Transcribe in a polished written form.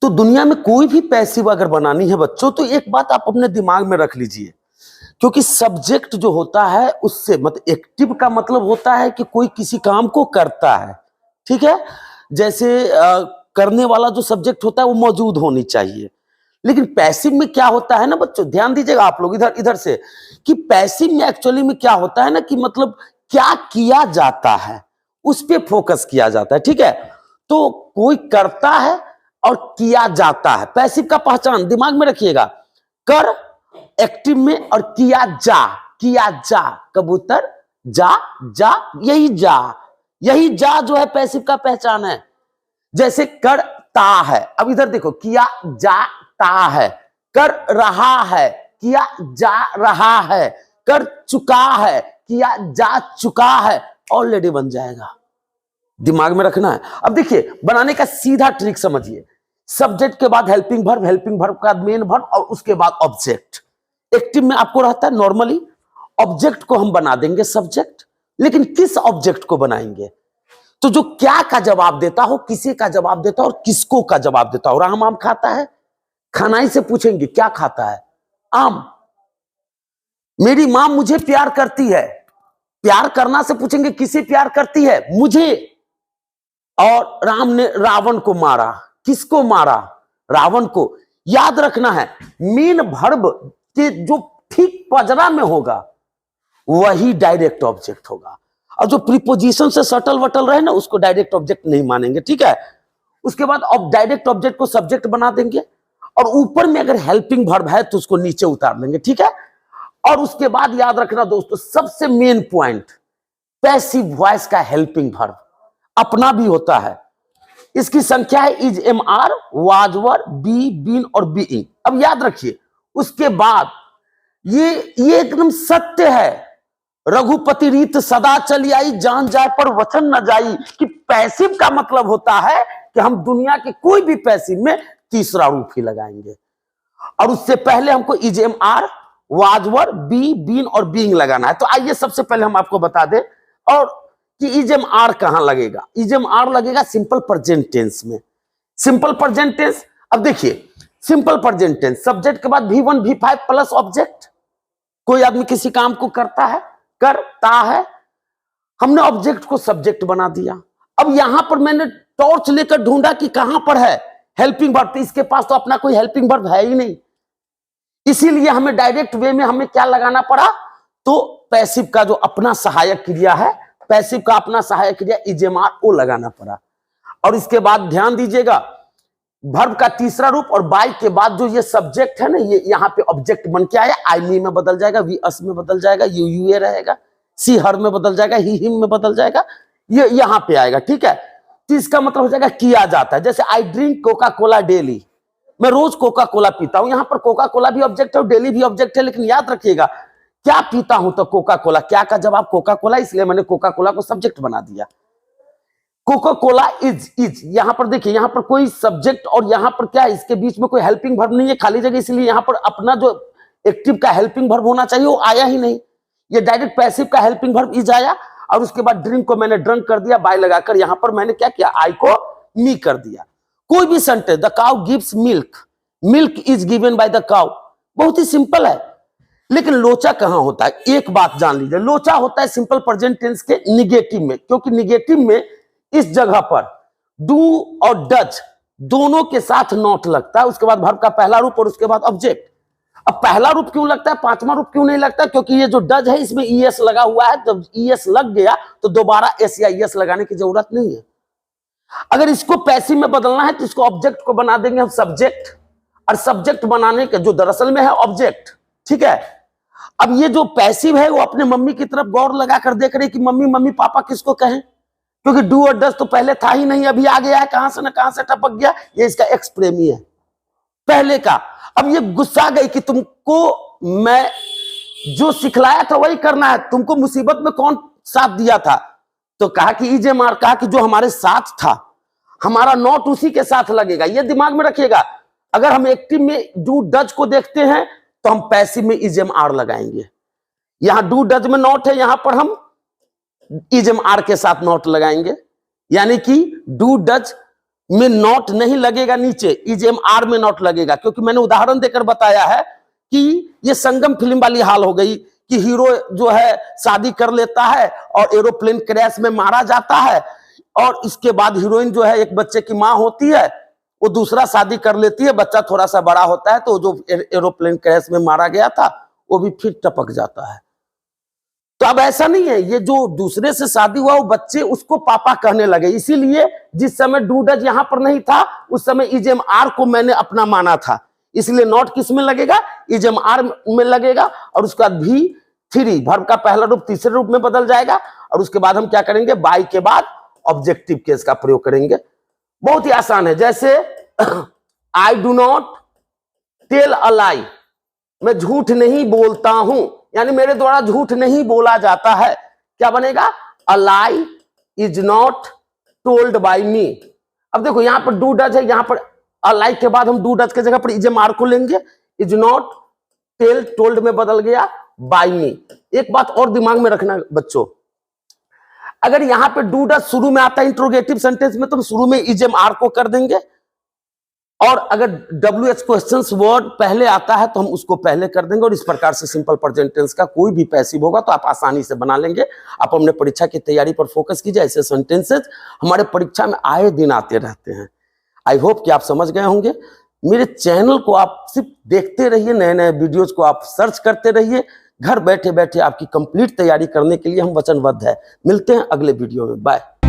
तो दुनिया में कोई भी पैसिव अगर बनानी है बच्चों, तो एक बात आप अपने दिमाग में रख लीजिए, क्योंकि सब्जेक्ट जो होता है उससे मतलब एक्टिव का मतलब होता है कि कोई किसी काम को करता है, ठीक है। जैसे करने वाला जो सब्जेक्ट होता है वो मौजूद होनी चाहिए। लेकिन पैसिव में क्या होता है ना बच्चों, ध्यान दीजिएगा आप लोग इधर इधर से, कि पैसिव में एक्चुअली में क्या होता है ना कि मतलब क्या किया जाता है उस पे फोकस किया जाता है, ठीक है। तो कोई करता है और किया जाता है। पैसिव का पहचान दिमाग में रखिएगा, कर एक्टिव में, और किया जा कबूतर जा जा, यही जा जो है पैसिव का पहचान है। जैसे करता है, अब इधर देखो, किया जाता है, कर रहा है, किया जा रहा है, कर चुका है, किया जा चुका है, ऑलरेडी बन जाएगा। दिमाग में रखना है। अब देखिए बनाने का सीधा ट्रिक समझिए, सब्जेक्ट के बाद हेल्पिंग वर्ब, हेल्पिंग वर्ब के बाद मेन वर्ब, और उसके बाद ऑब्जेक्ट। एक्टिव में आपको रहता है नॉर्मली ऑब्जेक्ट को हम बना देंगे सब्जेक्ट, लेकिन किस ऑब्जेक्ट को बनाएंगे? तो जो क्या का जवाब देता हो, किसी का जवाब देता हो, और किसको का जवाब देता हो। राम आम खाता है, खानाई से पूछेंगे क्या खाता है, आम। मेरी मां मुझे प्यार करती है, प्यार करना से पूछेंगे किसे प्यार करती है, मुझे। और राम ने रावण को मारा, किसको मारा, रावण को। याद रखना है मेन वर्ब के जो ठीक पजरा में होगा वही डायरेक्ट ऑब्जेक्ट होगा, और जो प्रीपोजिशन से सटल वटल रहे ना उसको डायरेक्ट ऑब्जेक्ट नहीं मानेंगे, ठीक है। उसके बाद अब डायरेक्ट ऑब्जेक्ट को सब्जेक्ट बना देंगे, और ऊपर में अगर हेल्पिंग वर्ब है तो उसको नीचे उतार लेंगे, ठीक है। और उसके बाद याद रखना दोस्तों, सबसे मेन पॉइंट, पैसिव वॉइस का हेल्पिंग वर्ब अपना भी होता है। इसकी संख्या है is, am are, was were, be, been और बीइंग। अब याद रखिए उसके बाद ये एकदम सत्य है, रघुपति रीत सदा चली आई, जान जाए पर वचन न जाई, कि पैसिव का मतलब होता है कि हम दुनिया के कोई भी पैसिव में तीसरा रूप ही लगाएंगे, और उससे पहले हमको is, am are, was were, be, been और बीइंग लगाना है। तो आइए सबसे पहले हम आपको बता दें और कि इज, एम आर कहां लगेगा। इज, एम आर लगेगा सिंपल प्रेजेंट टेंस में। सिंपल प्रेजेंट टेंस, अब देखिए सिंपल प्रेजेंट टेंस, सब्जेक्ट के बाद V1 V5 प्लस ऑब्जेक्ट। कोई आदमी किसी काम को करता है, हमने ऑब्जेक्ट को सब्जेक्ट बना दिया। अब यहां पर मैंने टॉर्च लेकर ढूंढा कि कहां पर है हेल्पिंग वर्ब, तो इसके पास तो अपना कोई हेल्पिंग वर्ब है ही नहीं, इसीलिए हमें डायरेक्ट वे में हमें क्या लगाना पड़ा, तो पैसिव का जो अपना सहायक क्रिया है, पैसिव का अपना सहायक क्रिया इज, एम आर, वो लगाना पड़ा। और इसके बाद ध्यान दीजिएगा वर्ब का तीसरा रूप, और बाई के बाद जो ये सब्जेक्ट है ना, ये यहाँ पे ऑब्जेक्ट बन के आया, आई मी में बदल जाएगा, वी अस में बदल जाएगा, यू यूए रहेगा, सी हर में बदल जाएगा, ही हिम में बदल जाएगा, ये यहाँ पे आएगा, ठीक है। तो इसका मतलब हो जाएगा किया जाता है। जैसे I drink Coca Cola daily, मैं रोज कोका कोला पीता हूं, यहां पर कोका कोला भी ऑब्जेक्ट है और डेली भी ऑब्जेक्ट है, लेकिन याद रखिएगा क्या पीता हूं तो कोका कोला, क्या का जवाब कोका कोला, इसलिए मैंने कोका कोला को सब्जेक्ट बना दिया। कोका कोला इज, यहां पर देखिए यहां पर कोई सब्जेक्ट और यहां पर क्या है, इसके बीच में कोई हेल्पिंग वर्ब नहीं है, खाली जगह, इसलिए यहां पर अपना जो एक्टिव का हेल्पिंग वर्ब होना चाहिए वो आया ही नहीं, ये डायरेक्ट पैसिव का हेल्पिंग वर्ब इज आया। और उसके बाद ड्रिंक को मैंने ड्रंक कर दिया बाय लगाकर, यहां पर मैंने क्या किया, आई को मी कर दिया। कोई भी sentence, the cow gives milk, milk is given by the cow, बहुत ही सिंपल है। लेकिन लोचा कहां होता है, एक बात जान लीजिए, लोचा होता है सिंपल प्रेजेंट टेंस के निगेटिव में, क्योंकि निगेटिव में इस जगह पर डू और डज दोनों के साथ नॉट लगता है, उसके बाद वर्ब का पहला रूप और उसके बाद ऑब्जेक्ट। अब पहला रूप क्यों लगता है, पांचवा रूप क्यों नहीं लगता, क्योंकि ये जो डज है इसमें ईएस लगा हुआ है, जब ईएस लग गया तो दोबारा एस या ईएस लगाने की जरूरत नहीं है। अगर इसको पैसिव में बदलना है तो इसको ऑब्जेक्ट को बना देंगे हम सब्जेक्ट, और सब्जेक्ट बनाने के जो दरअसल में है ऑब्जेक्ट, ठीक है। अब ये जो पैसिव है वो अपने मम्मी की तरफ गौर लगा कर देख रही कि मम्मी मम्मी पापा किसको कहें, क्योंकि डू और डज तो पहले था ही नहीं, अभी आ गया है, कहां से ना कहां से टपक गया, ये इसका एक्स प्रेमी है पहले का। अब ये गुस्सा गई कि तुमको मैं जो सिखलाया था वही करना है, तुमको मुसीबत में कौन साथ दिया था, तो कहा कि इजे मार, कहा कि जो हमारे साथ था, हमारा नॉट उसी के साथ लगेगा, ये दिमाग में रखिएगा। अगर हम एक्टिव में डू डज को देखते हैं तो हम पैसिव में इज, एम आर लगाएंगे, यहां डू डज में नॉट है, यहां पर हम इज, एम आर के साथ नॉट लगाएंगे, यानी कि डू डज में नॉट नहीं लगेगा, नीचे इज एम आर में नॉट लगेगा, क्योंकि मैंने उदाहरण देकर बताया है कि ये संगम फिल्म वाली हाल हो गई कि हीरो जो है शादी कर लेता है और एरोप्लेन क्रैश में मारा जाता है, और इसके बाद हीरोइन जो है एक बच्चे की मां होती है, वो दूसरा शादी कर लेती है, बच्चा थोड़ा सा बड़ा होता है, तो जो एरोप्लेन क्रैश में मारा गया था वो भी फिर टपक जाता है। तो अब ऐसा नहीं है, ये जो दूसरे से शादी हुआ वो बच्चे उसको पापा कहने लगे, इसीलिए जिस समय डू डज यहां पर नहीं था उस समय इज एम आर को मैंने अपना माना था, इसलिए नॉट किस में लगेगा, इज एम आर में लगेगा, और उसके बाद भी थ्री वर्ब का पहला रूप तीसरे रूप में बदल जाएगा, और उसके बाद हम क्या करेंगे, बाय के बाद ऑब्जेक्टिव केस का प्रयोग करेंगे। बहुत ही आसान है, जैसे I do not tell a lie, मैं झूठ नहीं बोलता हूं, यानी मेरे द्वारा झूठ नहीं बोला जाता है, क्या बनेगा, a lie is not told by me. अब देखो यहां पर डू डज है, यहां पर अ लाई के बाद हम डू डज के जगह पर इज एम आर को लेंगे, इज नॉट टेल टोल्ड में बदल गया बाय मी। एक बात और दिमाग में रखना बच्चों, अगर यहां पे डू डज शुरू में आता है इंट्रोगेटिव सेंटेंस में तो हम शुरू में इज एम आर को कर देंगे, और अगर WH क्वेश्चंस वर्ड पहले आता है तो हम उसको पहले कर देंगे, और इस प्रकार से सिंपल प्रेजेंट टेंस का कोई भी पैसिव होगा तो आप आसानी से बना लेंगे। आप अपने परीक्षा की तैयारी पर फोकस कीजिए, ऐसे सेंटेंसेस हमारे परीक्षा में आए दिन आते रहते हैं। आई होप कि आप समझ गए होंगे। मेरे चैनल को आप सिर्फ देखते रहिए, नए नए वीडियोज को आप सर्च करते रहिए, घर बैठे बैठे आपकी कंप्लीट तैयारी करने के लिए हम वचनबद्ध है। मिलते हैं अगले वीडियो में, बाय।